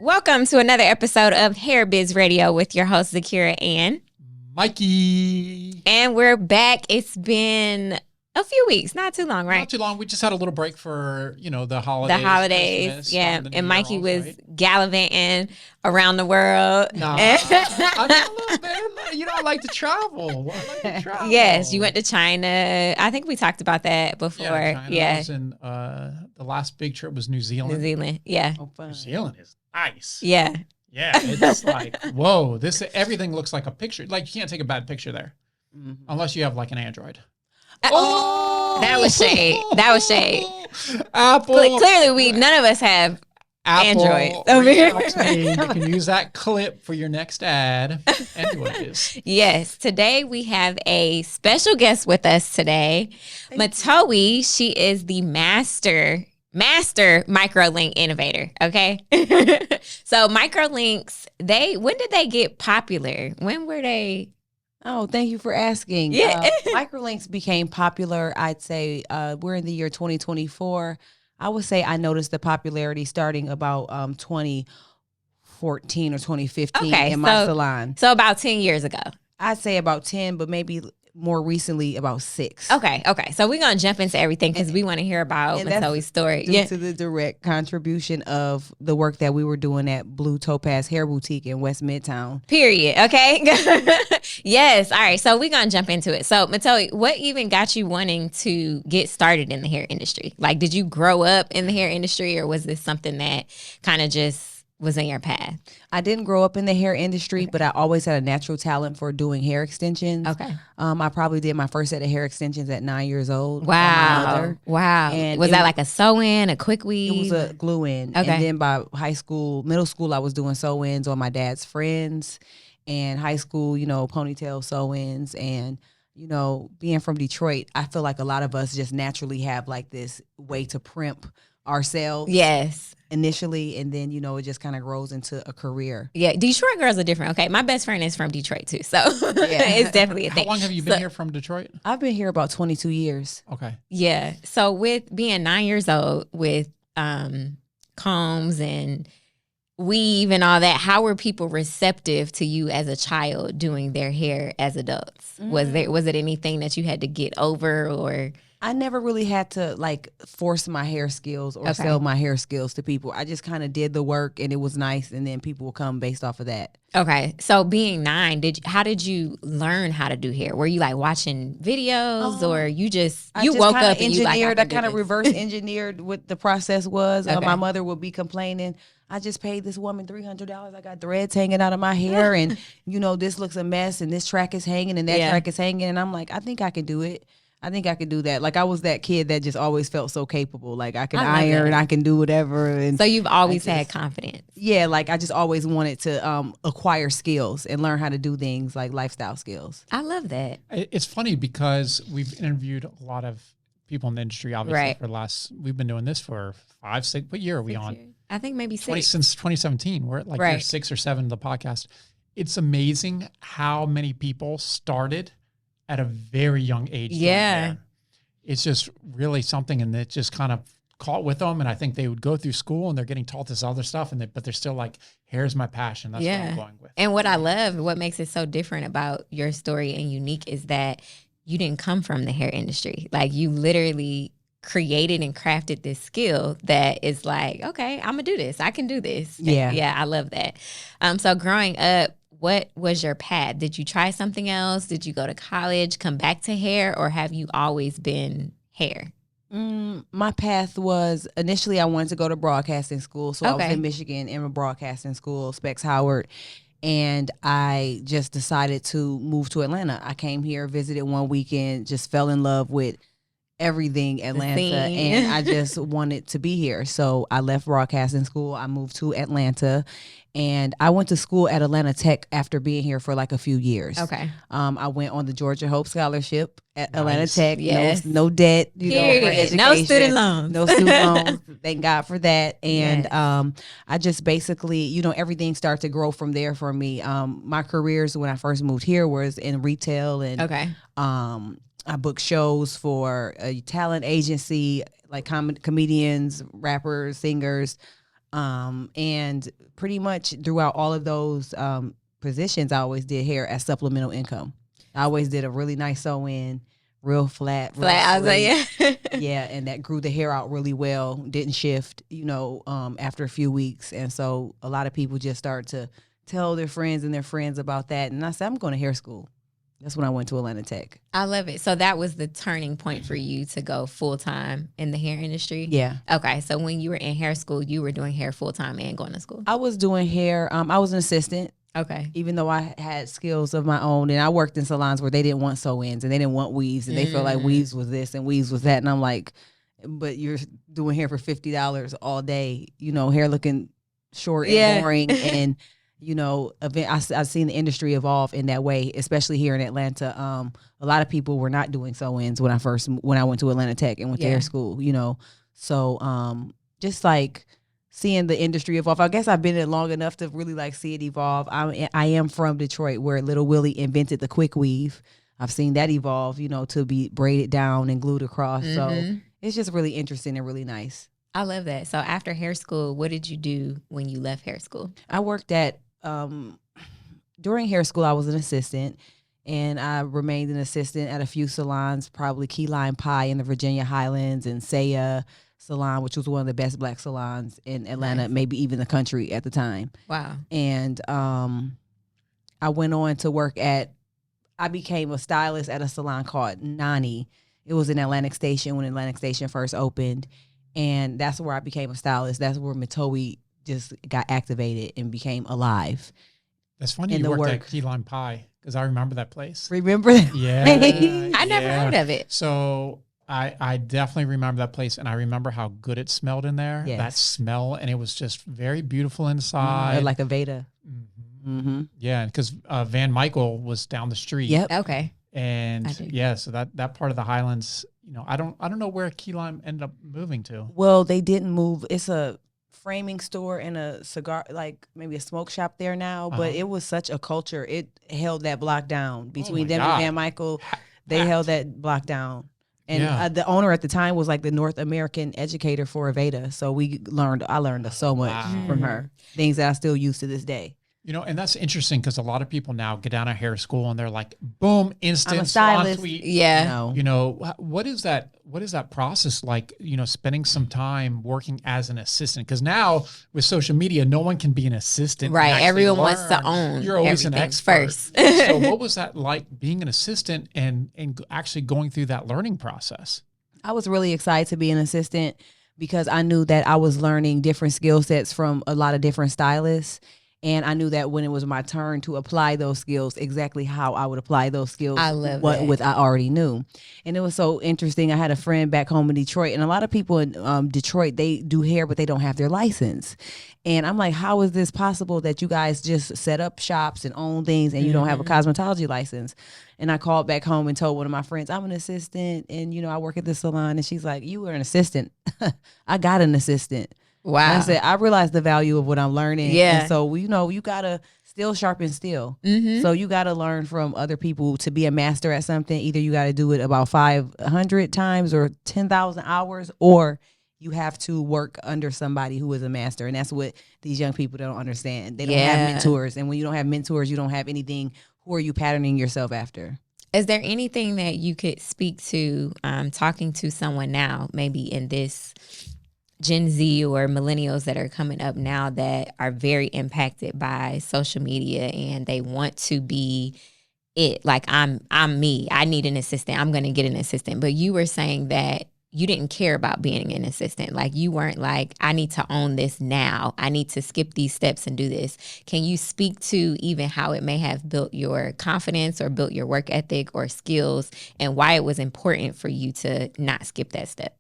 Welcome to another episode of HairBiz Radio with your host, Zakiyrah and Mikey. And we're back. It's been a few weeks, not too long, right? Not too long. We just had a little break for, the holidays. The holidays, yeah. And Mikey was gallivanting around the world. Nah, I mean, a little bit. I like to travel. Yes, you went to China. I think we talked about that before. Yeah, China was in, the last big trip was New Zealand. New Zealand, yeah. Oh, New Zealand is nice. Yeah. Yeah, it's like, whoa, everything looks like a picture. Like, you can't take a bad picture there unless you have like an Android. Oh, that was shade. That was shade. Apple. Clearly, none of us have Apple, Android over here. You can use that clip for your next ad. Anyways. Yes. Today we have a special guest with us today. Metowi. She is the master microlink innovator. Okay. So microlinks, when did they get popular? When were they? Oh, thank you for asking. Yeah. Microlinks became popular, I'd say, we're in the year 2024. I would say I noticed the popularity starting about 2014 or 2015 in my salon. So about 10 years ago. I'd say about 10, but maybe more recently about 6. Okay. So we're going to jump into everything because we want to hear about Metowi's story. Due to the direct contribution of the work that we were doing at Blue Topaz Hair Boutique in West Midtown. Period. Okay. Yes. All right. So we're going to jump into it. So Metowi, what even got you wanting to get started in the hair industry? Like, did you grow up in the hair industry or was this something that kind of just was in your path? I didn't grow up in the hair industry, but I always had a natural talent for doing hair extensions. Okay. I probably did my first set of hair extensions at 9 years old. Wow. Wow. And was that like a sew-in, a quick weave? It was a glue-in. Okay. And then by middle school, I was doing sew-ins on my dad's friends. And high school, ponytail sew-ins. And, being from Detroit, I feel like a lot of us just naturally have like this way to primp ourselves. Yes. Initially, and then it just kind of grows into a career. Yeah, Detroit girls are different. Okay, my best friend is from Detroit too, so it's definitely a thing. How long have you been here from Detroit? I've been here about 22 years. Okay. Yeah, so with being 9 years old, with combs and weave and all that, how were people receptive to you as a child doing their hair as adults? Was it anything that you had to get over or? I never really had to force my hair skills or sell my hair skills to people. I just kind of did the work and it was nice, and then people will come based off of that. Okay, so being 9, how did you learn how to do hair? Were you watching videos or you woke up and you I kind of reverse engineered what the process was. Okay. My mother would be complaining, I just paid this woman $300. I got threads hanging out of my hair and this looks a mess and this track is hanging and that track is hanging, and I'm like, I think I can do it. I think I could do that. I was that kid that just always felt so capable. I can iron, I can do whatever. And so you've always had confidence. Yeah, I just always wanted to acquire skills and learn how to do things like lifestyle skills. I love that. It's funny because we've interviewed a lot of people in the industry, obviously, we've been doing this for 5, 6, what year are we on? Years. I think maybe 6. Since 2017. We're at year 6 or 7 of the podcast. It's amazing how many people started at a very young age. Yeah. It's just really something, and it just kind of caught with them. And I think they would go through school and they're getting taught this other stuff, but they're still like, hair's my passion. That's what I'm going with. And what I love, what makes it so different about your story and unique is that you didn't come from the hair industry. You literally created and crafted this skill that is okay, I'm gonna do this. I can do this. Yeah. Yeah, I love that. So growing up, what was your path? Did you try something else? Did you go to college, come back to hair, or have you always been hair? My path was, initially I wanted to go to broadcasting school. So I was in Michigan in a broadcasting school, Specs Howard. And I just decided to move to Atlanta. I came here, visited one weekend, just fell in love with everything Atlanta, and I just wanted to be here. So I left broadcasting school. I moved to Atlanta, and I went to school at Atlanta Tech after being here for a few years. Okay. I went on the Georgia Hope Scholarship at Atlanta Tech. Yes. No debt, for education. No student loans. No student loans. Thank God for that. And I just basically, everything started to grow from there for me. My careers when I first moved here was in retail, and I booked shows for a talent agency, like comedians, rappers, singers. And pretty much throughout all of those positions, I always did hair as supplemental income. I always did a really nice sew-in, real flat. I was like, yeah. Yeah, and that grew the hair out really well, didn't shift, after a few weeks. And so a lot of people just start to tell their friends and their friends about that. And I said, I'm going to hair school. That's when I went to Atlanta Tech. I love it. So that was the turning point for you to go full-time in the hair industry? Yeah. Okay. So when you were in hair school, you were doing hair full-time and going to school? I was doing hair. I was an assistant. Okay. Even though I had skills of my own, and I worked in salons where they didn't want sew-ins and they didn't want weaves, and they felt like weaves was this and weaves was that, and I'm like, but you're doing hair for $50 all day, hair looking short and boring, and I've seen the industry evolve in that way, especially here in Atlanta. A lot of people were not doing sew-ins when I went to Atlanta Tech and went to hair school, so just like seeing the industry evolve. I guess I've been in it long enough to really like see it evolve. I am from Detroit, where Little Willie invented the quick weave. I've seen that evolve, to be braided down and glued across. So it's just really interesting and really nice. I love that. So after hair school, what did you do when you left hair school? I worked at, during hair school, I was an assistant, and I remained an assistant at a few salons, probably Key Lime Pie in the Virginia Highlands and Saya Salon, which was one of the best black salons in Atlanta, maybe even the country at the time. Wow. And I went on to I became a stylist at a salon called Nani. It was in Atlantic Station when Atlantic Station first opened. And that's where I became a stylist. That's where Metowi just got activated and became alive. That's funny you worked at Key Lime Pie, because I remember that place. Remember that? Yeah. I never heard of it. So I definitely remember that place, and I remember how good it smelled in there. Yes. That smell, and it was just very beautiful inside. Like a Veda. Yeah, because Van Michael was down the street. Yep. Okay. And so that part of the Highlands, I don't know where Key Lime ended up moving to. Well, they didn't move. It's a framing store and a cigar, like maybe a smoke shop there now, but it was such a culture. It held that block down between them and Van Michael. They held that block down. And the owner at the time was like the North American educator for Aveda. So I learned so much from her, things that I still use to this day. And that's interesting, because a lot of people now get out of hair school and they're like, boom, instant I'm a stylist. suite. Yeah. What is that process like, spending some time working as an assistant? Because now with social media, no one can be an assistant. Right. Everyone wants to own. You're always an expert. First. So what was that like, being an assistant and actually going through that learning process? I was really excited to be an assistant, because I knew that I was learning different skill sets from a lot of different stylists. And I knew that when it was my turn to apply those skills, exactly how I would apply those skills. I love what I already knew. And it was so interesting. I had a friend back home in Detroit, and a lot of people in Detroit, they do hair, but they don't have their license. And I'm like, how is this possible that you guys just set up shops and own things and you don't have a cosmetology license? And I called back home and told one of my friends, I'm an assistant, and I work at the salon. And she's like, you were an assistant. I got an assistant. Wow. And I said, I realize the value of what I'm learning. Yeah. And so, you got to still sharpen steel. So you got to learn from other people to be a master at something. Either you got to do it about 500 times or 10,000 hours, or you have to work under somebody who is a master. And that's what these young people don't understand. They don't have mentors. And when you don't have mentors, you don't have anything. Who are you patterning yourself after? Is there anything that you could speak to talking to someone now, maybe in this Gen Z or millennials that are coming up now that are very impacted by social media, and they want to be it? Like, I'm me. I need an assistant. I'm going to get an assistant. But you were saying that you didn't care about being an assistant. Like, you weren't like, I need to own this now. I need to skip these steps and do this. Can you speak to even how it may have built your confidence or built your work ethic or skills, and why it was important for you to not skip that step?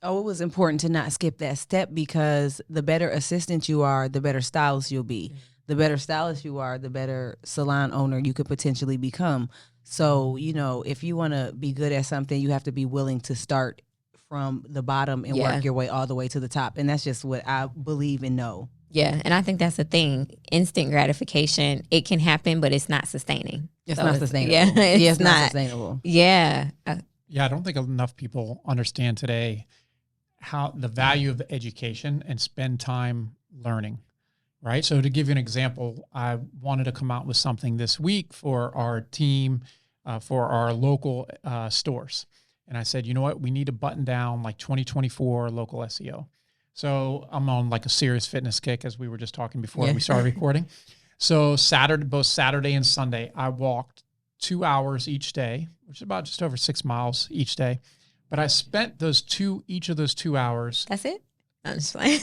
Oh, it was important to not skip that step, because the better assistant you are, the better stylist you'll be. The better stylist you are, the better salon owner you could potentially become. So, if you want to be good at something, you have to be willing to start from the bottom and work your way all the way to the top. And that's just what I believe and know. Yeah, and I think that's the thing. Instant gratification, it can happen, but it's not sustaining. It's not sustainable. Yeah, it's not sustainable. Yeah. Yeah, I don't think enough people understand today how the value of education and spend time learning, right? So to give you an example, I wanted to come out with something this week for our team, for our local stores. And I said, you know what? We need to button down like 2024 local SEO. So I'm on like a serious fitness kick, as we were just talking before we started recording. So both Saturday and Sunday, I walked 2 hours each day, which is about just over 6 miles each day. But I spent each of those 2 hours. That's it? I'm just playing.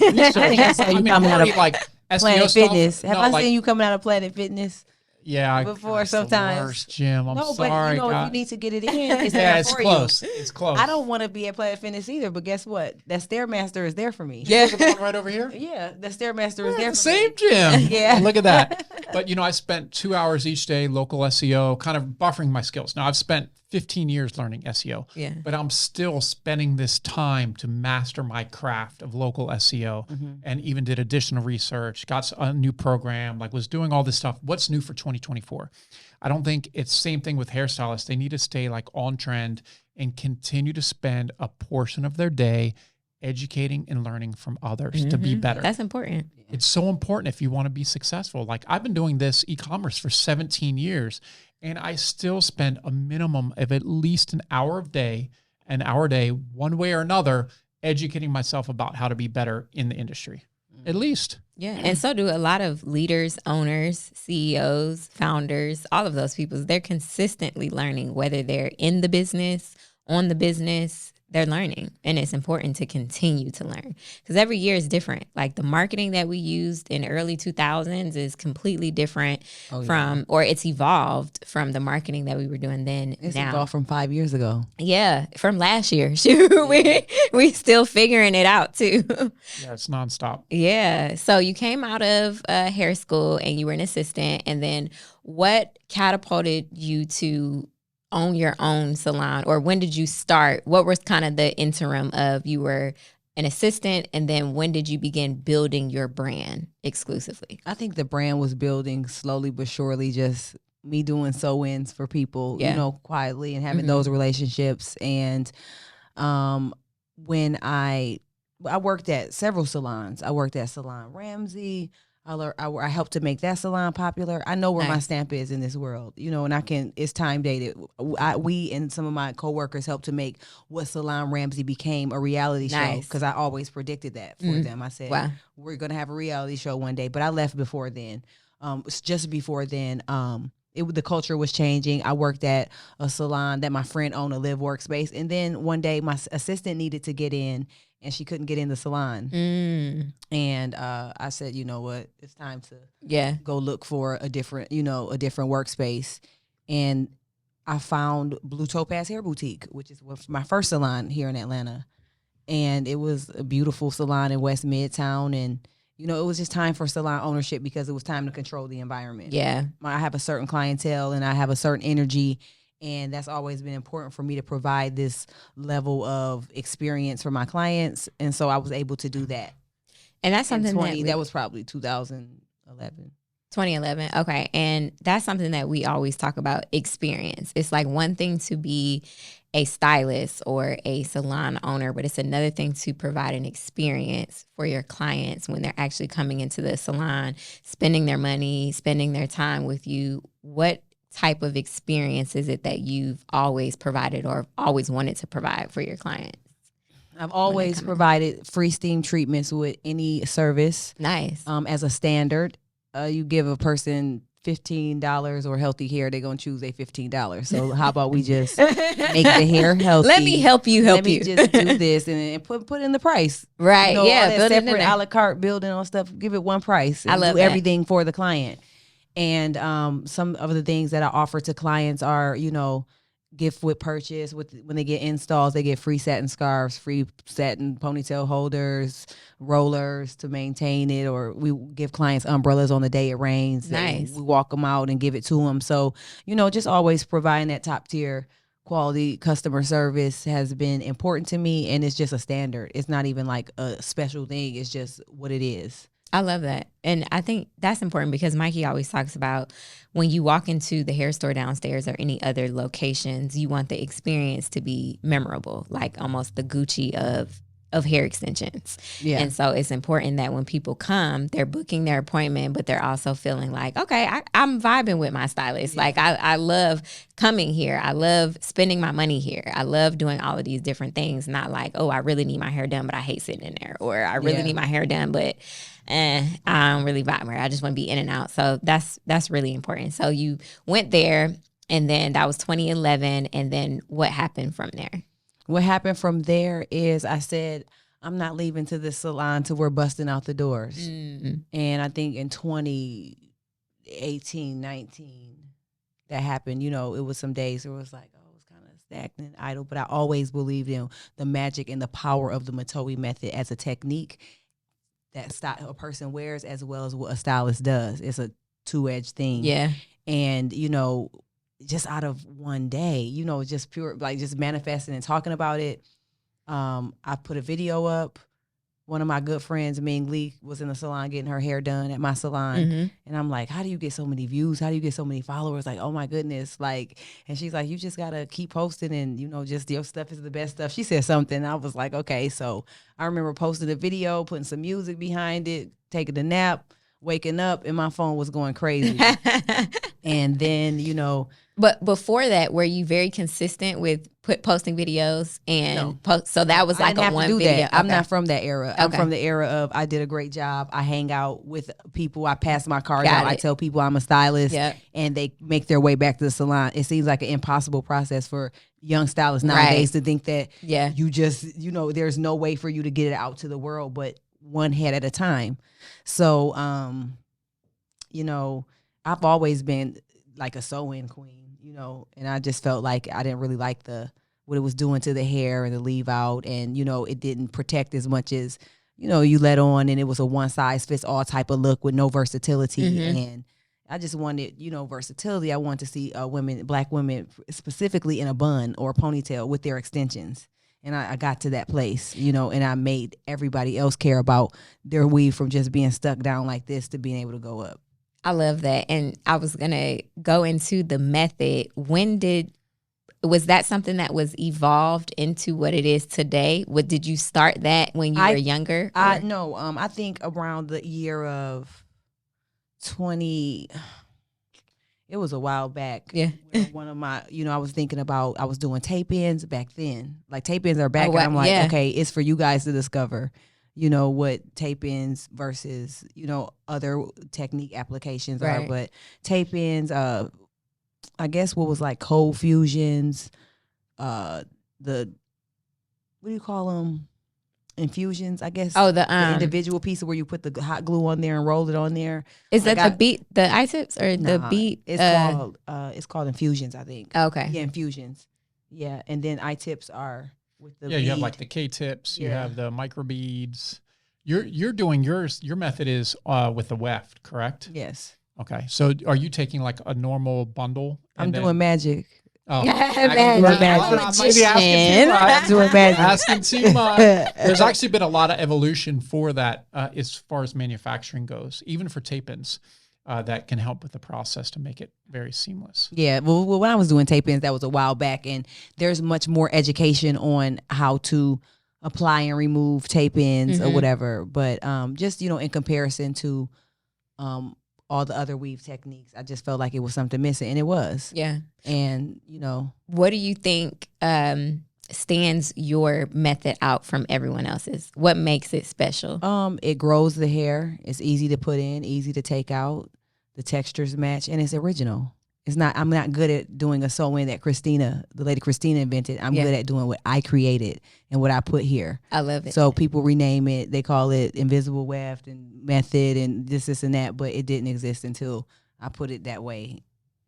Like Planet SEO Fitness. stuff. Have I seen you coming out of Planet Fitness? Yeah, before sometimes. The worst, Jim. I'm sorry. But if you need to get it in, it's close. It's close. I don't want to be at Planet Fitness either, but guess what? That Stairmaster is there for me. Yeah, the one right over here. Yeah, the Stairmaster is there for same me. Jim. Yeah, look at that. But I spent 2 hours each day local SEO, kind of buffering my skills. Now I've spent 15 years learning SEO, but I'm still spending this time to master my craft of local SEO, and even did additional research, got a new program, like was doing all this stuff. What's new for 2024? I don't think it's the same thing with hairstylists. They need to stay like on trend and continue to spend a portion of their day educating and learning from others to be better. That's important. It's so important if you want to be successful. Like I've been doing this e-commerce for 17 years, and I still spend a minimum of at least an hour a day, one way or another, educating myself about how to be better in the industry. At least. Yeah. And so do a lot of leaders, owners, CEOs, founders, all of those people. They're consistently learning, whether they're in the business, on the business, they're learning. And it's important to continue to learn because every year is different. Like the marketing that we used in early 2000s is completely different or it's evolved from the marketing that we were doing then. It's now. evolved from 5 years ago. Yeah. From last year. we still figuring it out too. Yeah. It's nonstop. Yeah. So you came out of hair school and you were an assistant. And then what catapulted you to own your own salon, or when did you start? What was kind of the interim of you were an assistant, and then when did you begin building your brand exclusively? I think the brand was building slowly but surely, just me doing sew-ins for people, quietly and having those relationships. And when I worked at several salons. I worked at Salon Ramsey. I helped to make that salon popular. I know where my stamp is in this world, and it's time dated. We and some of my coworkers helped to make what Salon Ramsey became a reality show, because I always predicted that for them. I said, we're going to have a reality show one day, but I left before then. Just before then, the culture was changing. I worked at a salon that my friend owned, a live workspace. And then one day my assistant needed to get in, and she couldn't get in the salon. And I said, you know what, it's time to go look for a different workspace. And I found Blue Topaz Hair Boutique, which is my first salon here in Atlanta. And it was a beautiful salon in West Midtown. And, it was just time for salon ownership, because it was time to control the environment. Yeah. I have a certain clientele and I have a certain energy. And that's always been important for me to provide this level of experience for my clients. And so I was able to do that. And that's something that was probably 2011. 2011. Okay. And that's something that we always talk about, experience. It's like one thing to be a stylist or a salon owner, but it's another thing to provide an experience for your clients when they're actually coming into the salon, spending their money, spending their time with you. What type of experience is it that you've always provided or always wanted to provide for your clients? I've always provided free steam treatments with any service. Nice. As a standard, you give a person $15 or healthy hair, they're going to choose a $15. So how about we just make the hair healthy? Let me help you. Let me just do this and put in the price. Right. All that separate a la carte building on stuff. Give it one price. I love everything for the client. And some of the things that I offer to clients are, gift with purchase. When they get installs, they get free satin scarves, free satin ponytail holders, rollers to maintain it, or we give clients umbrellas on the day it rains. Nice. We walk them out and give it to them. So, just always providing that top tier quality customer service has been important to me, and it's just a standard. It's not even like a special thing. It's just what it is. I love that. And I think that's important because Mikey always talks about when you walk into the hair store downstairs or any other locations, you want the experience to be memorable, like almost the Gucci of of hair extensions. Yeah. And so it's important that when people come, they're booking their appointment, but they're also feeling like, okay, I'm vibing with my stylist. Yeah. Like I love coming here. I love spending my money here. I love doing all of these different things. Not like, oh, I really need my hair done, but I hate sitting in there. Or I really need my hair done, but I don't really vibe here. I just want to be in and out. So that's really important. So you went there, and then that was 2011. And then what happened from there? What happened from there is I said, I'm not leaving to this salon till we're busting out the doors. Mm-hmm. And I think in 2018, 19, that happened. You know, it was some days where it was like, oh, it was kind of stagnant, idle. But I always believed in the magic and the power of the Metowi Method as a technique that a person wears as well as what a stylist does. It's a two-edged thing. Yeah. And, you know, just out of one day, you know, just pure, like just manifesting and talking about it. I put a video up. One of my good friends, Ming Lee, was in the salon getting her hair done at my salon. Mm-hmm. And I'm like, how do you get so many views? How do you get so many followers? Like, oh my goodness. Like, and she's like, you just got to keep posting and, you know, just your stuff is the best stuff. She said something. I was like, okay. So I remember posting a video, putting some music behind it, taking a nap, waking up, and my phone was going crazy. And then, you know. But before that, were you very consistent with posting videos and so that was like a one video? That. I'm not from that era. Okay. I'm from the era of I did a great job. I hang out with people. I pass my card out. I tell people I'm a stylist, and they make their way back to the salon. It seems like an impossible process for young stylists nowadays to think that you just, you know, there's no way for you to get it out to the world, but one head at a time. So, you know, I've always been like a sew-in queen, you know, and I just felt like I didn't really like what it was doing to the hair and the leave out, and, you know, it didn't protect as much as, you know, you let on, and it was a one-size-fits-all type of look with no versatility. Mm-hmm. And I just wanted, you know, versatility. I wanted to see Black women specifically in a bun or a ponytail with their extensions. And I got to that place, you know, and I made everybody else care about their weave from just being stuck down like this to being able to go up. I love that. And I was going to go into the method. Was that something that was evolved into what it is today? Did you start that when you were younger? No, I think around the year of 20, it was a while back. Yeah. One of my, you know, I was thinking about, I was doing tape-ins back then. Like tape-ins are back, and I'm like, okay, it's for you guys to discover, you know, what tape-ins versus, you know, other technique applications are. But tape-ins, I guess what was like cold fusions, what do you call them? Infusions, I guess. Oh, the individual piece where you put the hot glue on there and roll it on there. Is that the I-tips or the beat? It's called infusions, I think. Okay. Yeah, infusions. Yeah, and then I-tips are with the bead. You have like the K-tips. You have the micro beads. You're doing your method is with the weft, correct? Yes. Okay, so are you taking like a normal bundle? I'm doing magic. Oh, asking too much. There's actually been a lot of evolution for that as far as manufacturing goes, even for tape-ins that can help with the process to make it very seamless. Yeah, well, when I was doing tape-ins, that was a while back, and there's much more education on how to apply and remove tape-ins or whatever. But just, you know, in comparison to all the other weave techniques, I just felt like it was something missing, and it was. Yeah. And, you know. What do you think stands your method out from everyone else's? What makes it special? It grows the hair. It's easy to put in, easy to take out. The textures match, and it's original. I'm not good at doing a sew-in that the lady Christina invented. I'm good at doing what I created and what I put here. I love it. So people rename it. They call it invisible weft and method and this and that, but it didn't exist until I put it that way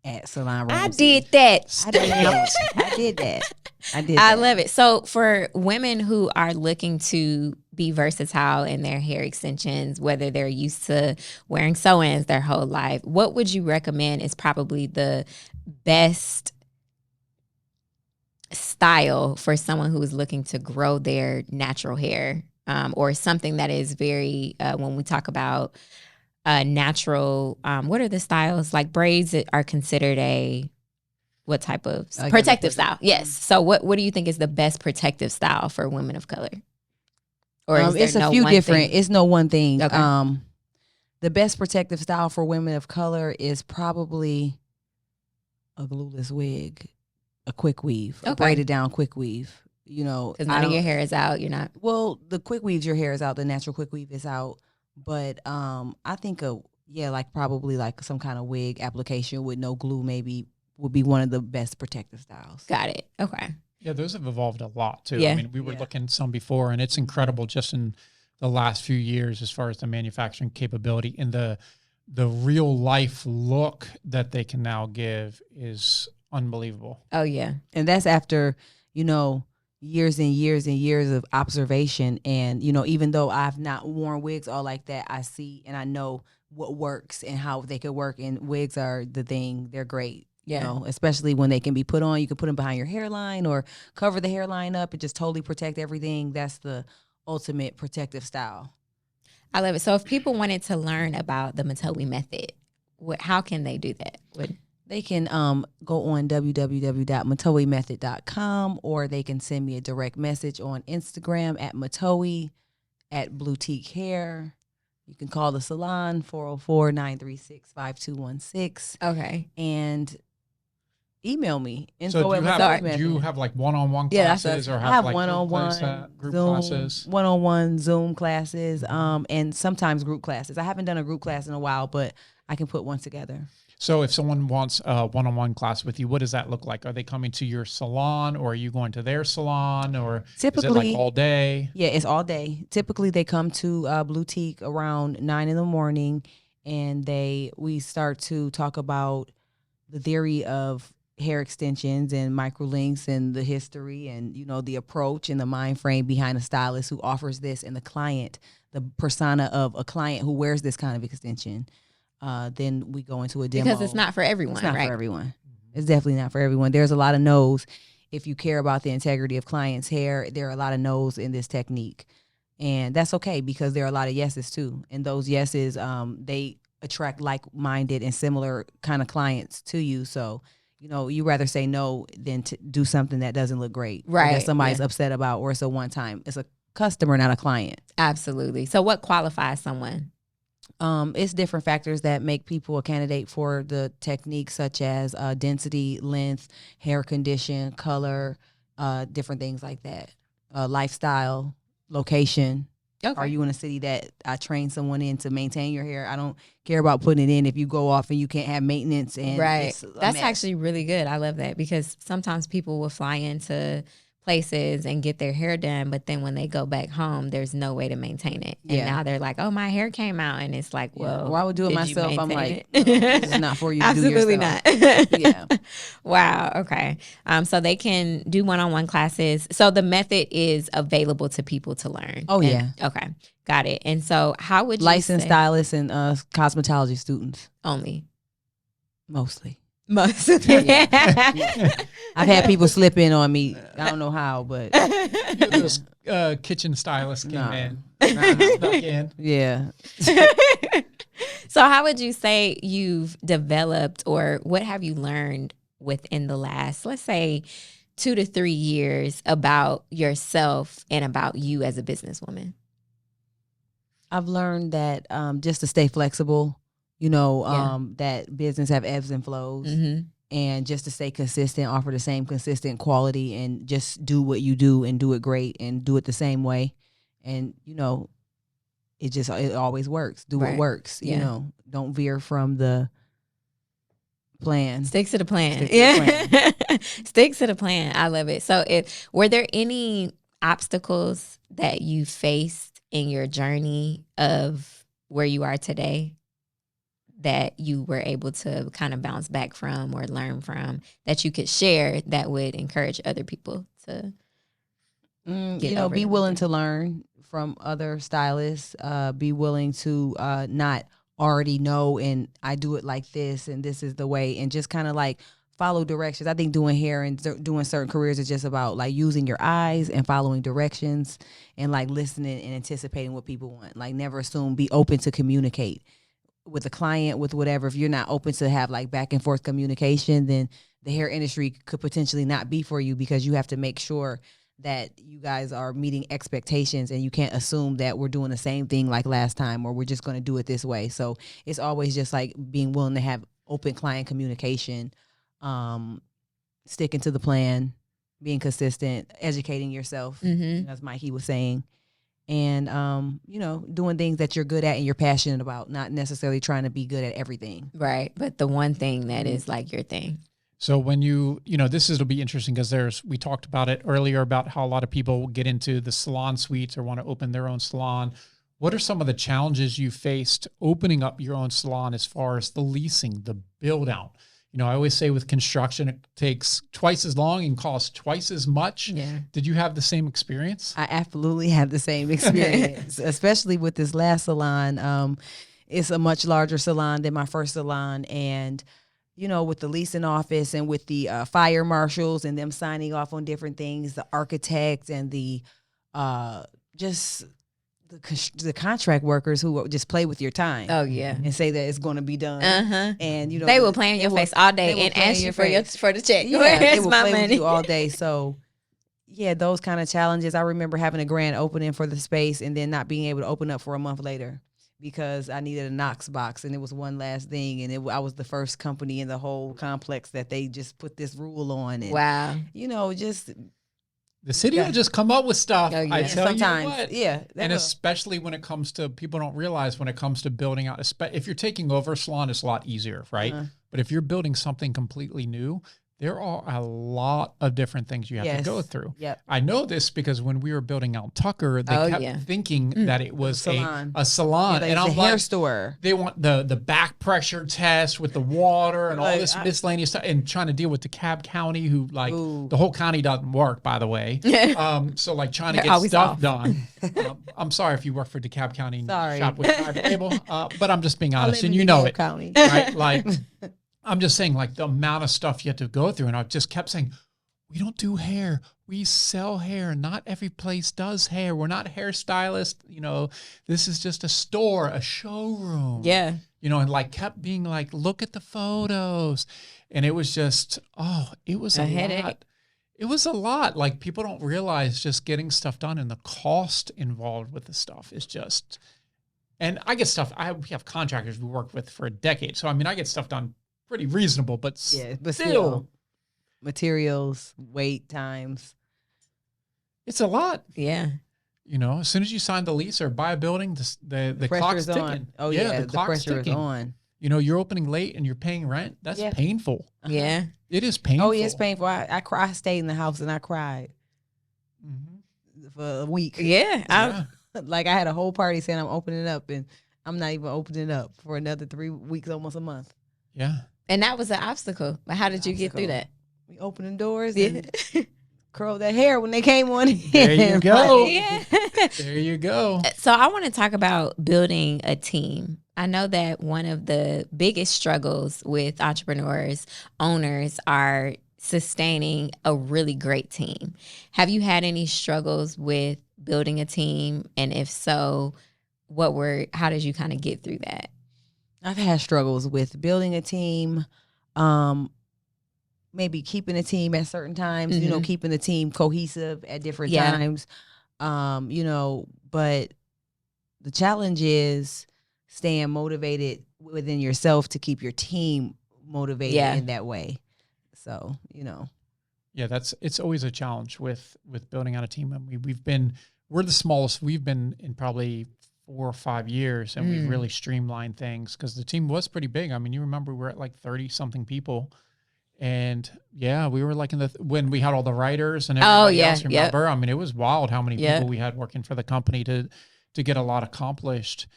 at Salon Ramsey. I did that. I did that. I love it. So for women who are looking to be versatile in their hair extensions, whether they're used to wearing sew-ins their whole life, what would you recommend is probably the best style for someone who is looking to grow their natural hair, or something that is very, when we talk about natural, what are the styles? Like braids are considered what type of protective style? Yes. So what do you think is the best protective style for women of color? Or it's a few different. It's no one thing. Okay. The best protective style for women of color is probably a glueless wig, a quick weave, a braided down quick weave. You know, because none of your hair is out. You're not. Well, the quick weaves, your hair is out. The natural quick weave is out. But I think probably like some kind of wig application with no glue maybe would be one of the best protective styles. Got it. Okay. Yeah, those have evolved a lot too. Yeah. I mean, we were looking some before, and it's incredible just in the last few years as far as the manufacturing capability and the real life look that they can now give is unbelievable. Oh yeah. And that's after, years and years and years of observation. And, even though I've not worn wigs all like that, I see and I know what works and how they could work. And wigs are the thing. They're great. Yeah. Especially when they can be put on. You can put them behind your hairline or cover the hairline up and just totally protect everything. That's the ultimate protective style. I love it. So if people wanted to learn about the Metowi Method, how can they do that? They can go on www.metowimethod.com, or they can send me a direct message on Instagram at Metowi, at Bluetique Hair. You can call the salon, 404-936-5216. Okay. And email me. So do you have like one-on-one classes or have like one-on-one group Zoom classes? One-on-one Zoom classes, and sometimes group classes. I haven't done a group class in a while, but I can put one together. So if someone wants a one-on-one class with you, what does that look like? Are they coming to your salon, or are you going to their salon, or typically, is it like all day? Yeah, it's all day. Typically, they come to Bluetique around 9 in the morning, and we start to talk about the theory of hair extensions and microlinks and the history and, the approach and the mind frame behind a stylist who offers this, and the client, the persona of a client who wears this kind of extension. Then we go into a demo. Because it's not for everyone, It's not right? for everyone. It's definitely not for everyone. There's a lot of no's. If you care about the integrity of clients' hair, there are a lot of no's in this technique. And that's okay, because there are a lot of yeses too. And those yeses, they attract like-minded and similar kind of clients to you. So, you rather say no than to do something that doesn't look great. Right. That somebody's upset about, or it's a one-time. It's a customer, not a client. Absolutely. So what qualifies someone? It's different factors that make people a candidate for the technique, such as density, length, hair condition, color, different things like that. Lifestyle, location. Okay. Are you in a city that I train someone in to maintain your hair? I don't care about putting it in if you go off and you can't have maintenance. And right. That's actually really good. I love that, because sometimes people will fly into places and get their hair done, but then when they go back home, there's no way to maintain it. And now they're like, oh, my hair came out. And it's like, well, I would do it myself. I'm like, no, this is not for you to do Absolutely yourself. not. Yeah. Wow. Okay. So they can do one-on-one classes. So the method is available to people to learn. Oh, yeah. Okay. Got it. And so how would you licensed stylists and cosmetology students only? Mostly. Most. Yeah. I've had people slip in on me. I don't know how, but those kitchen stylists came in. Snuck in. Yeah. So how would you say you've developed, or what have you learned within the last, let's say, 2 to 3 years about yourself and about you as a businesswoman? I've learned that just to stay flexible. That business have ebbs and flows, and just to stay consistent, offer the same consistent quality, and just do what you do and do it great and do it the same way. And, it always works. Do what works, don't veer from the plan. Stick to the plan. Stick to the plan. I love it. So were there any obstacles that you faced in your journey of where you are today that you were able to kind of bounce back from or learn from, that you could share that would encourage other people to be willing to learn from other stylists, be willing to not already know, and I do it like this and this is the way, and just kind of like follow directions. I think doing hair and doing certain careers is just about like using your eyes and following directions and like listening and anticipating what people want. Like never assume, be open to communicate with a client, with whatever. If you're not open to have like back and forth communication, then the hair industry could potentially not be for you, because you have to make sure that you guys are meeting expectations, and you can't assume that we're doing the same thing like last time, or we're just going to do it this way. So it's always just like being willing to have open client communication, sticking to the plan, being consistent, educating yourself, as Mikey was saying, and, doing things that you're good at and you're passionate about, not necessarily trying to be good at everything. Right. But the one thing that is like your thing. So when it'll be interesting because we talked about it earlier about how a lot of people get into the salon suites or want to open their own salon. What are some of the challenges you faced opening up your own salon as far as the leasing, the build out? I always say with construction, it takes twice as long and costs twice as much. Yeah. Did you have the same experience? I absolutely have the same experience, especially with this last salon. It's a much larger salon than my first salon. And, with the leasing office and with the fire marshals and them signing off on different things, the architects and the contract workers who just play with your time. Oh yeah, and say that it's going to be done. And they will play in your face all day and ask you for the check. Yeah, where's my play money? With you all day. So yeah, those kind of challenges. I remember having a grand opening for the space and then not being able to open up for a month later because I needed a Knox box, and it was one last thing, and I was the first company in the whole complex that they just put this rule on. And, wow, just. The city will just come up with stuff. Oh, yeah. I tell sometimes, you what. Yeah. And especially when it comes to, people don't realize when it comes to building out, if you're taking over a salon, it's a lot easier, right? But if you're building something completely new, there are a lot of different things you have to go through. Yep. I know this because when we were building out Tucker, they kept thinking that it was a salon. Yeah, and I'm a hair store. They want the back pressure test with the water and all this miscellaneous stuff, and trying to deal with DeKalb County, who the whole county doesn't work, by the way. So trying to get stuff done. I'm sorry if you work for DeKalb County and shop with private label, but I'm just being honest, and it. County. Right? Like, I'm just saying, like, the amount of stuff you have to go through. And I just kept saying, we don't do hair. We sell hair. Not every place does hair. We're not hairstylists. This is just a store, a showroom. Yeah. And kept being like, look at the photos. And it was just, it was a headache. Lot. It was a lot. Like, people don't realize just getting stuff done and the cost involved with the stuff is just, and I get stuff, we have contractors we worked with for a decade. So, I get stuff done pretty reasonable, but still materials, wait times. It's a lot. Yeah. As soon as you sign the lease or buy a building, the clock's ticking. On. Oh yeah, the pressure is on. You're opening late and you're paying rent. That's painful. Yeah. It is painful. Oh, yeah, it's painful. I stayed in the house and I cried for a week. Yeah. I had a whole party saying I'm opening up, and I'm not even opening up for another 3 weeks, almost a month. Yeah. And that was an obstacle. But how did you get through that? We opened the doors and curled their hair when they came on in. There you go. There you go. So I want to talk about building a team. I know that one of the biggest struggles with entrepreneurs, owners, are sustaining a really great team. Have you had any struggles with building a team? And if so, how did you kind of get through that? I've had struggles with building a team, maybe keeping a team at certain times, keeping the team cohesive at different times, but the challenge is staying motivated within yourself to keep your team motivated in that way. So, Yeah, it's always a challenge with building out a team. We're the smallest. We've been in probably 4 or 5 years, and we've really streamlined things because the team was pretty big. You remember we were at like 30 something people, and we were like when we had all the writers and everybody else. Remember? Yep. It was wild how many people we had working for the company to get a lot accomplished.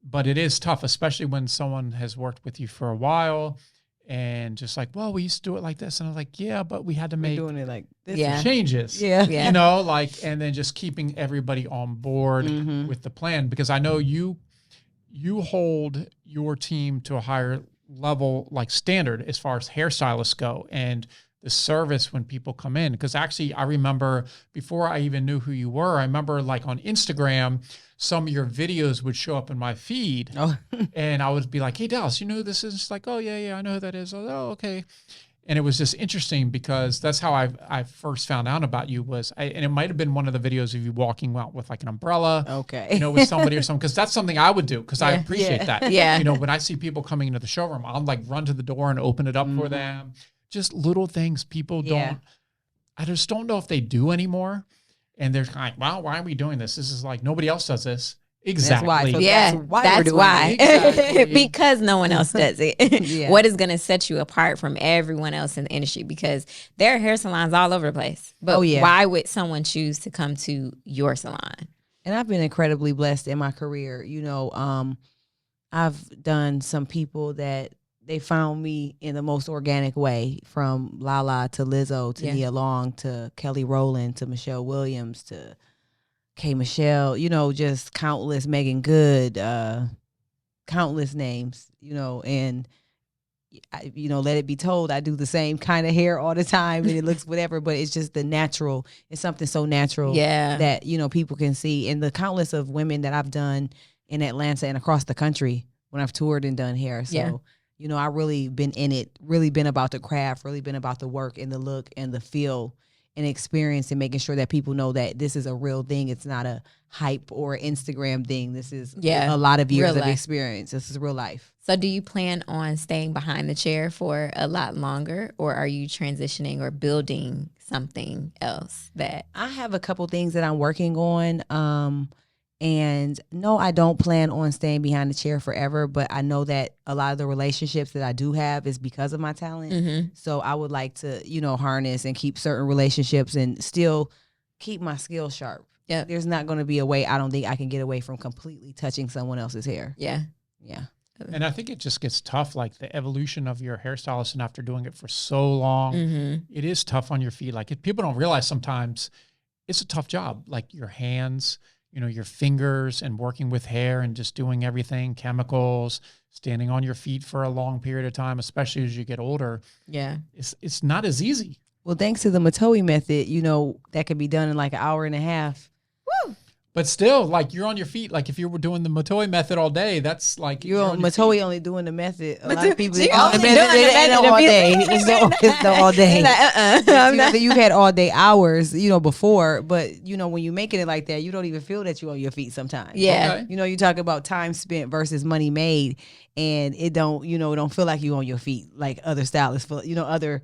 But it is tough, especially when someone has worked with you for a while. And just like, well, we used to do it like this. And I was like, yeah, but we had to make doing it like this. Changes. Yeah. And then just keeping everybody on board with the plan. Because I know you hold your team to a higher level, like standard as far as hairstylists go and the service when people come in. Because actually, I remember before I even knew who you were, I remember like on Instagram, some of your videos would show up in my feed and I would be like, hey, Dallas, this is? Like, oh, yeah, I know who that is. Oh, okay. And it was just interesting because that's how I first found out about you and it might have been one of the videos of you walking out with like an umbrella, okay, with somebody or something. Cause that's something I would do. Cause I appreciate that. Yeah. When I see people coming into the showroom, I'll like run to the door and open it up for them. Just little things people I just don't know if they do anymore. And they're kind of like, wow, why are we doing this? This is like, nobody else does this. Exactly. That's why. So that's why. Exactly. Because no one else does it. What is going to set you apart from everyone else in the industry? Because there are hair salons all over the place. But why would someone choose to come to your salon? And I've been incredibly blessed in my career. I've done some people that they found me in the most organic way, from Lala to Lizzo to Nia Long to Kelly Rowland to Michelle Williams to K. Michelle, just countless, Megan Good, countless names, and, let it be told, I do the same kind of hair all the time and it looks whatever, but it's just it's something so natural that, people can see. And the countless of women that I've done in Atlanta and across the country when I've toured and done hair. So, I really been in it, really been about the craft, really been about the work and the look and the feel and experience, and making sure that people know that this is a real thing. It's not a hype or Instagram thing. This is a lot of years of experience. This is real life. So do you plan on staying behind the chair for a lot longer, or are you transitioning or building something else that? I have a couple things that I'm working on. And no, I don't plan on staying behind the chair forever, but I know that a lot of the relationships that I do have is because of my talent. So I would like to, harness and keep certain relationships and still keep my skills sharp. Yeah. There's not going to be a way, I don't think I can get away from completely touching someone else's hair. Yeah. Yeah. And I think it just gets tough, like the evolution of your hairstylist, and after doing it for so long, it is tough on your feet. Like people don't realize sometimes it's a tough job, like your hands, your fingers, and working with hair and just doing everything, chemicals, standing on your feet for a long period of time, especially as you get older. Yeah. It's not as easy. Well, thanks to the Metowi Method, that can be done in like an hour and a half. Woo! But still, like you're on your feet. Like if you were doing the Metowi Method all day, that's like you're on Metowi only doing the method. A lot of people on the method all day. It's the all day. Like, you've had all day hours, before, but when you making it like that, you don't even feel that you're on your feet sometimes. Yeah. Okay. You talk about time spent versus money made, and it don't feel like you on your feet like other stylists feel. Other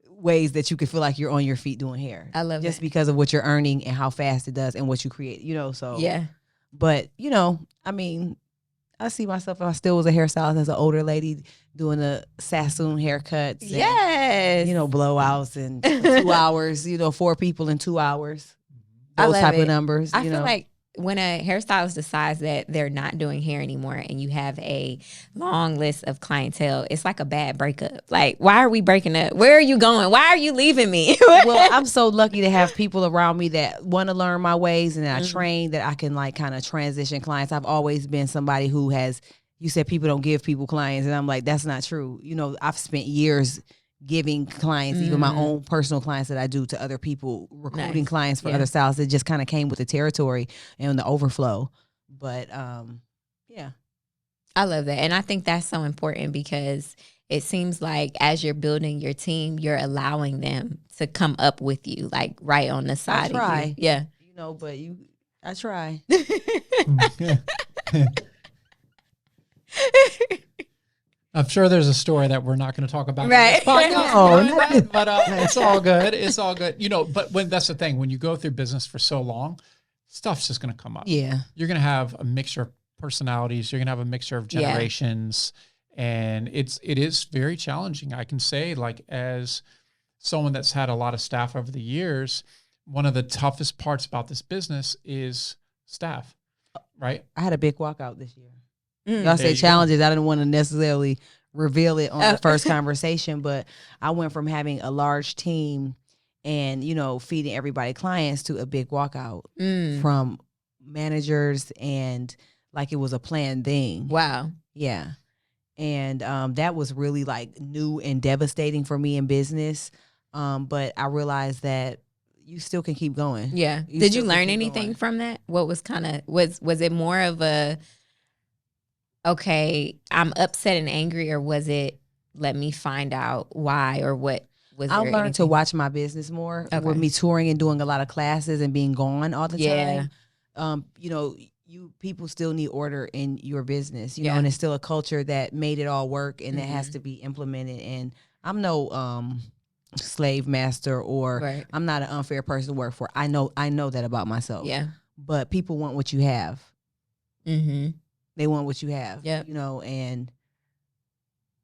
ways that you could feel like you're on your feet doing hair. I love just it. because of what you're earning and how fast it does and what you create, so. Yeah. But, I see myself, if I still was a hairstylist as an older lady doing the Sassoon haircuts. Yes. And, blowouts and 2 hours, 4 people in 2 hours. Those type of numbers. I feel like when a hairstylist decides that they're not doing hair anymore and you have a long list of clientele, it's like a bad breakup. Like, why are we breaking up? Where are you going? Why are you leaving me? Well, I'm so lucky to have people around me that want to learn my ways, and I train that I can like kind of transition clients. I've always been somebody who you said people don't give people clients, and I'm like, that's not true. I've spent years giving clients, even my own personal clients that I do to other people, recruiting clients for other styles. It just kind of came with the territory and the overflow. But yeah. I love that. And I think that's so important because it seems like as you're building your team, you're allowing them to come up with you, like right on the side of you. Yeah. But I try. I'm sure there's a story that we're not going to talk about. Right. But it's all good. It's all good. But that's the thing. When you go through business for so long, stuff's just going to come up. Yeah. You're going to have a mixture of personalities. You're going to have a mixture of generations. And it is very challenging. I can say, like, as someone that's had a lot of staff over the years, one of the toughest parts about this business is staff, right? I had a big walkout this year. Y'all say challenges. I didn't want to necessarily reveal it on the first conversation, but I went from having a large team and, feeding everybody clients to a big walkout from managers, and like it was a planned thing. Wow. Yeah. And that was really like new and devastating for me in business. But I realized that you still can keep going. Yeah. Did you learn anything from that? What was was it more of a, okay, I'm upset and angry, or was it, let me find out why or what I learned to watch my business more with me touring and doing a lot of classes and being gone all the time. You know, people still need order in your business, you know, and it's still a culture that made it all work and that has to be implemented. And I'm no slave master or I'm not an unfair person to work for. I know that about myself. Yeah. But people want what you have. Mm-hmm. They want what you have. Yeah. You know, and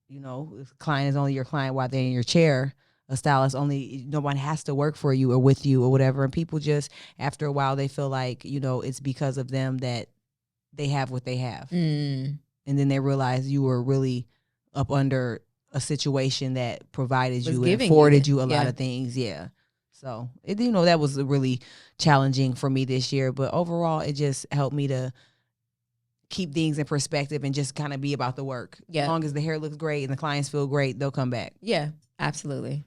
you know, if a client is only your client while they're in your chair, a stylist only, no one has to work for you or with you or whatever. And people just, after a while, they feel like, you know, it's because of them that they have what they have. And then they realize you were really up under a situation that provided you and afforded you a lot of things. Yeah. So, you know, that was really challenging for me this year. But overall, it just helped me to keep things in perspective and just kind of be about the work. Yeah. As long as the hair looks great and the clients feel great, they'll come back. Yeah, absolutely.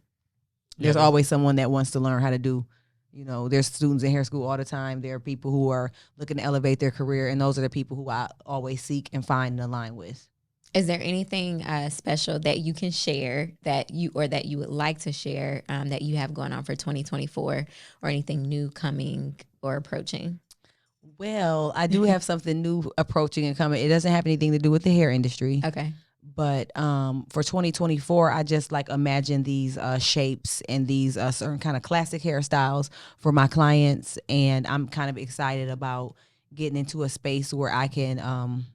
There's always someone that wants to learn how to do, you know, there's students in hair school all the time. There are people who are looking to elevate their career, and those are the people who I always seek and find and align with. Is there anything special that you can share that you would like to share that you have going on for 2024 or anything new coming or approaching? Well, I do have something new approaching and coming. It doesn't have anything to do with the hair industry. Okay. But for 2024, I just like imagine these shapes and these certain kind of classic hairstyles for my clients. And I'm kind of excited about getting into a space where I can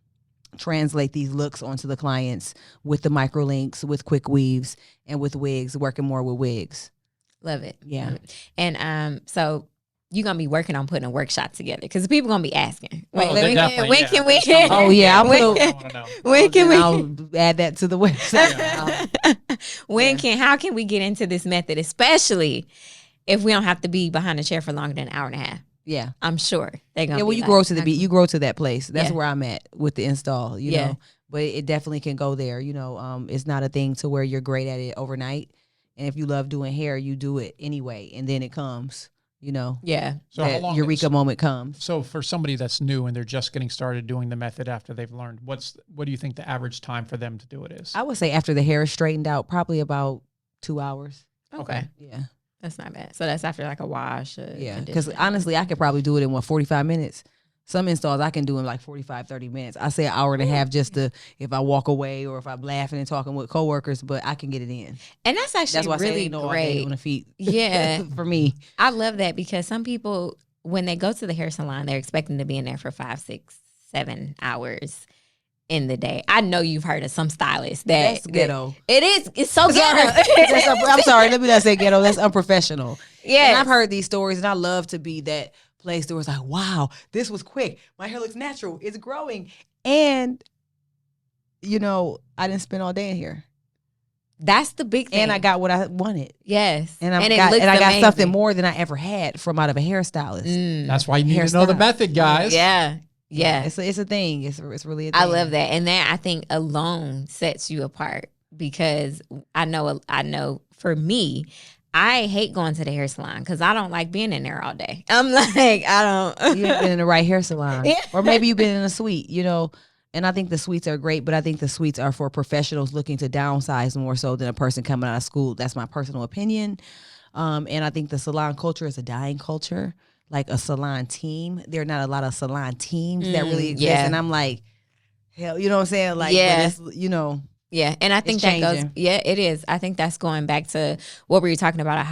translate these looks onto the clients with the micro links, with quick weaves, and with wigs, working more with wigs. Love it. Yeah. Love it. And so you're going to be working on putting a workshop together because people going to be asking. When can we? Oh, yeah. I'll add that to the website. How can we get into this method, especially if we don't have to be behind a chair for longer than an hour and a half? Yeah. I'm sure they're going to you grow to the beat. You grow to that place. That's where I'm at with the install, you know. But it definitely can go there, you know. It's not a thing to where you're great at it overnight. And if you love doing hair, you do it anyway. And then it comes. You know, so how long eureka moment comes. So for somebody that's new and they're just getting started doing the method after they've learned, what do you think the average time for them to do it is? I would say after the hair is straightened out, probably about 2 hours. Okay. Yeah. That's not bad. So that's after like a wash. Yeah. Because honestly, I could probably do it in 45 minutes. Some installs I can do in like 45, 30 minutes. I say an hour and a half just to, if I walk away or if I'm laughing and talking with coworkers, but I can get it in. And that's actually really great. On the feet. Yeah. For me. I love that because some people, when they go to the hair salon, they're expecting to be in there for 5, 6, 7 hours in the day. I know you've heard of some stylists that's ghetto. It is. It's so ghetto. I'm sorry. Let me not say ghetto. That's unprofessional. Yeah. And I've heard these stories and I love to be that place there was like, wow, this was quick. My hair looks natural. It's growing. And, you know, I didn't spend all day in here. That's the big thing. And I got what I wanted. Yes. And I got something more than I ever had from out of a hairstylist. That's why you need to know the method, guys. Yeah. Yeah. It's a thing. It's really a thing. I love that. And that I think alone sets you apart because I know for me, I hate going to the hair salon because I don't like being in there all day. I'm like, I don't. You haven't been in the right hair salon. Or maybe you've been in a suite, you know. And I think the suites are great, but I think the suites are for professionals looking to downsize more so than a person coming out of school. That's my personal opinion. And I think the salon culture is a dying culture, like a salon team. There are not a lot of salon teams that really exist. Yeah. And I'm like, hell, you know what I'm saying? Like, yeah. You know. Yeah, and I think that goes. Yeah, it is. I think that's going back to what we were talking about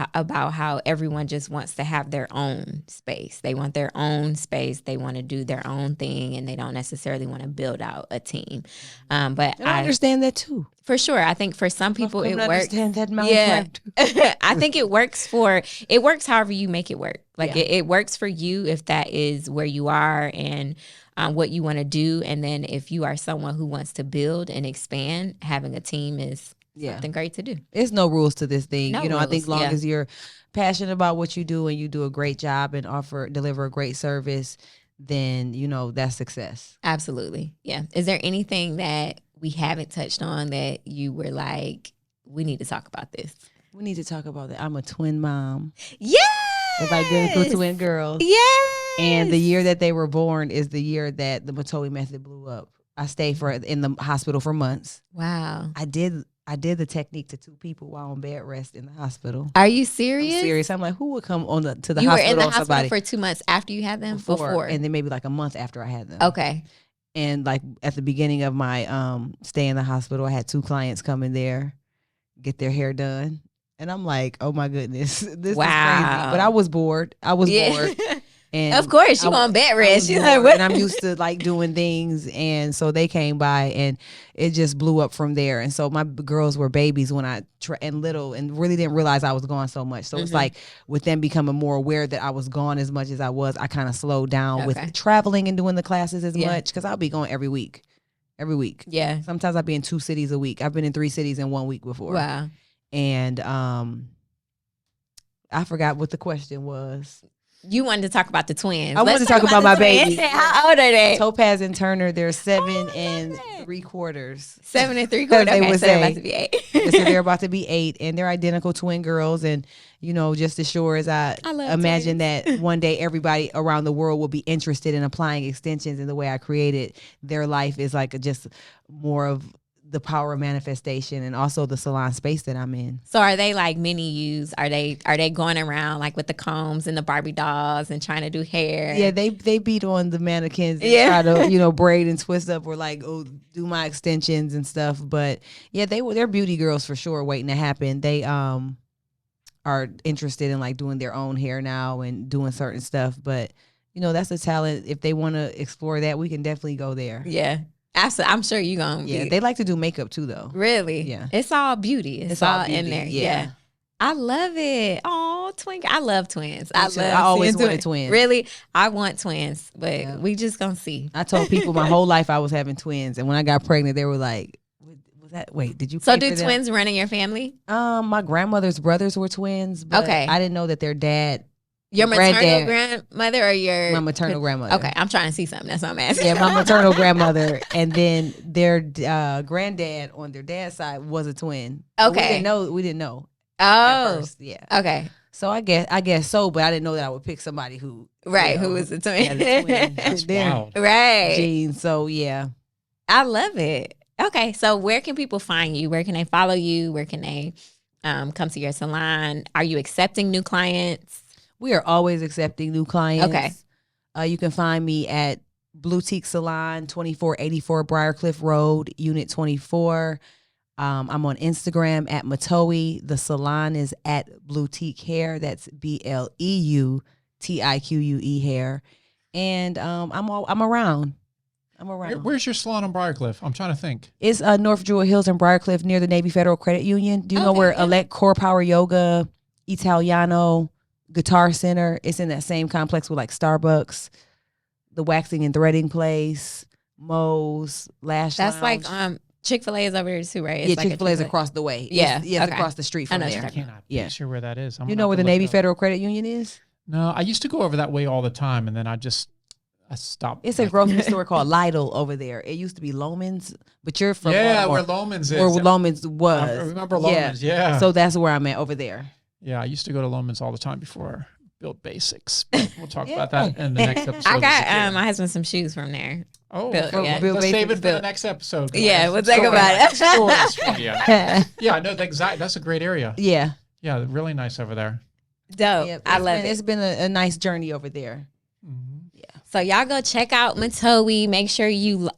how everyone just wants to have their own space. They want their own space. They want to do their own thing, and they don't necessarily want to build out a team. But I understand that too. For sure, I think for some people it works. Yeah, I think it works however you make it work. Like it works for you if that is where you are and. What you want to do. And then if you are someone who wants to build and expand, having a team is something great to do. There's no rules to this thing. No rules. I think long as you're passionate about what you do and you do a great job and deliver a great service, then, that's success. Absolutely. Yeah. Is there anything that we haven't touched on that you were like, we need to talk about this? We need to talk about that. I'm a twin mom. Yes. Of identical twin girls. Yes. And the year that they were born is the year that the Metowi Method blew up. I stayed in the hospital for months. Wow. I did I did the technique to 2 people while on bed rest in the hospital. Are you serious? I'm serious. I'm like, who would come to the hospital? You were in the hospital somebody for 2 months after you had them? Before. And then maybe like a month after I had them. Okay. And like at the beginning of my stay in the hospital, I had 2 clients come in there, get their hair done. And I'm like, oh my goodness, this is crazy. But I was bored. bored. And of course, you on bed rest. And I'm used to like doing things. And so they came by and it just blew up from there. And so my girls were babies when and little and really didn't realize I was gone so much. So it's like with them becoming more aware that I was gone as much as I was, I kind of slowed down with traveling and doing the classes as much because I'll be going every week. Yeah. Sometimes I'll be in 2 cities a week. I've been in 3 cities in 1 week before. Wow. And I forgot what the question was. You wanted to talk about the twins. I wanted to talk about my babies. How old are they? Topaz and Turner, they're 7 and 3/4. 7 and 3/4. Okay, they would so say, they're about to be 8. So they're about to be 8, and they're identical twin girls. And, just as sure as I imagine twins. that one day everybody around the world will be interested in applying extensions in the way I created, their life is like just more of the power of manifestation and also the salon space that I'm in. So are they like mini yous? Are they going around like with the combs and the Barbie dolls and trying to do hair? Yeah, they beat on the mannequins and try to, braid and twist up or like do my extensions and stuff. But yeah, they're beauty girls for sure waiting to happen. They are interested in like doing their own hair now and doing certain stuff. But that's a talent. If they want to explore that, we can definitely go there. Yeah. Absolutely. I'm sure you're going to be. They like to do makeup too, though. Really? Yeah. It's all beauty. It's all beauty in there. Yeah. I love it. Oh, twin. I love twins. I always wanted twins. Really? I want twins, but we just going to see. I told people my whole life I was having twins. And when I got pregnant, they were like, did you So do twins run in your family? My grandmother's brothers were twins. But I didn't know that their dad. Your maternal grandmother or my maternal grandmother? Okay, I'm trying to see something. That's what I'm asking. Yeah, my maternal grandmother, and then their granddad on their dad's side was a twin. Okay, we didn't know. Oh, first, yeah. Okay. So I guess so, but I didn't know that I would pick somebody who who was a twin. That's wild. Right. Gene. So yeah, I love it. Okay, so where can people find you? Where can they follow you? Where can they come to your salon? Are you accepting new clients? We are always accepting new clients. Okay. You can find me at Boutique Salon, 2484 Briarcliff Road, Unit 24. I'm on Instagram at Metowi. The salon is at Boutique Hair. That's BLEUTIQUE hair. And I'm around. Where's your salon on Briarcliff? I'm trying to think. It's North Jewel Hills and Briarcliff near the Navy Federal Credit Union. Do you know where Elect Core Power Yoga, Italiano, Guitar Center? It's in that same complex with like Starbucks, the waxing and threading place, Moe's, Lash Lounge. That's like Chick-fil-A is over there too, right? It's Chick-fil-A is across the way. It's across the street from there. I cannot be sure where that is. You know where the Navy Federal Credit Union is? No, I used to go over that way all the time, and then I stopped. It's a grocery store called Lidl over there. It used to be Loman's, but you're from where Loman's is. Where Loman's was. I remember Loman's, yeah. So that's where I'm at over there. Yeah, I used to go to Loman's all the time before I built Basics. But we'll talk about that in the next episode. I got my husband some shoes from there. Oh, let's save it for the next episode. Guys. Yeah, we'll talk about it. Yeah, I know that's a great area. Yeah. Yeah, really nice over there. Dope. Yep, I love it. It's been a nice journey over there. Mm-hmm. Yeah. So y'all go check out Metowi. Make sure you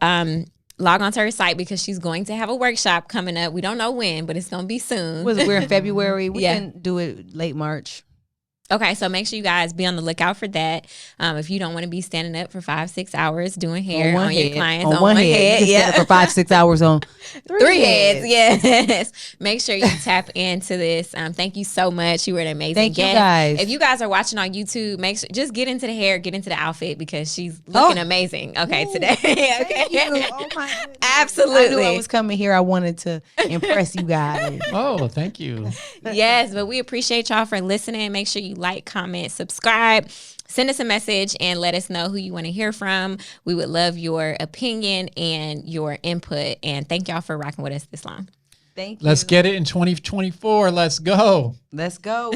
log onto her site because she's going to have a workshop coming up. We don't know when, but it's going to be soon. We're in February. We can do it late March. Okay, so make sure you guys be on the lookout for that. If you don't want to be standing up for 5-6 hours doing hair on your clients on one head, yeah, for 5-6 hours on three heads. Yes, make sure you tap into this. Thank you so much. You were an amazing guest. Thank you guys. If you guys are watching on YouTube, make sure just get into the hair, get into the outfit because she's looking amazing. Okay, today. Okay, thank you. Oh my goodness. Absolutely. I knew I was coming here. I wanted to impress you guys. Oh, thank you. Yes, but we appreciate y'all for listening. Make sure you like, comment, subscribe, send us a message and let us know who you want to hear from. We would love your opinion and your input. And thank y'all for rocking with us this long. Thank you. Let's get it in 2024. Let's go. Let's go.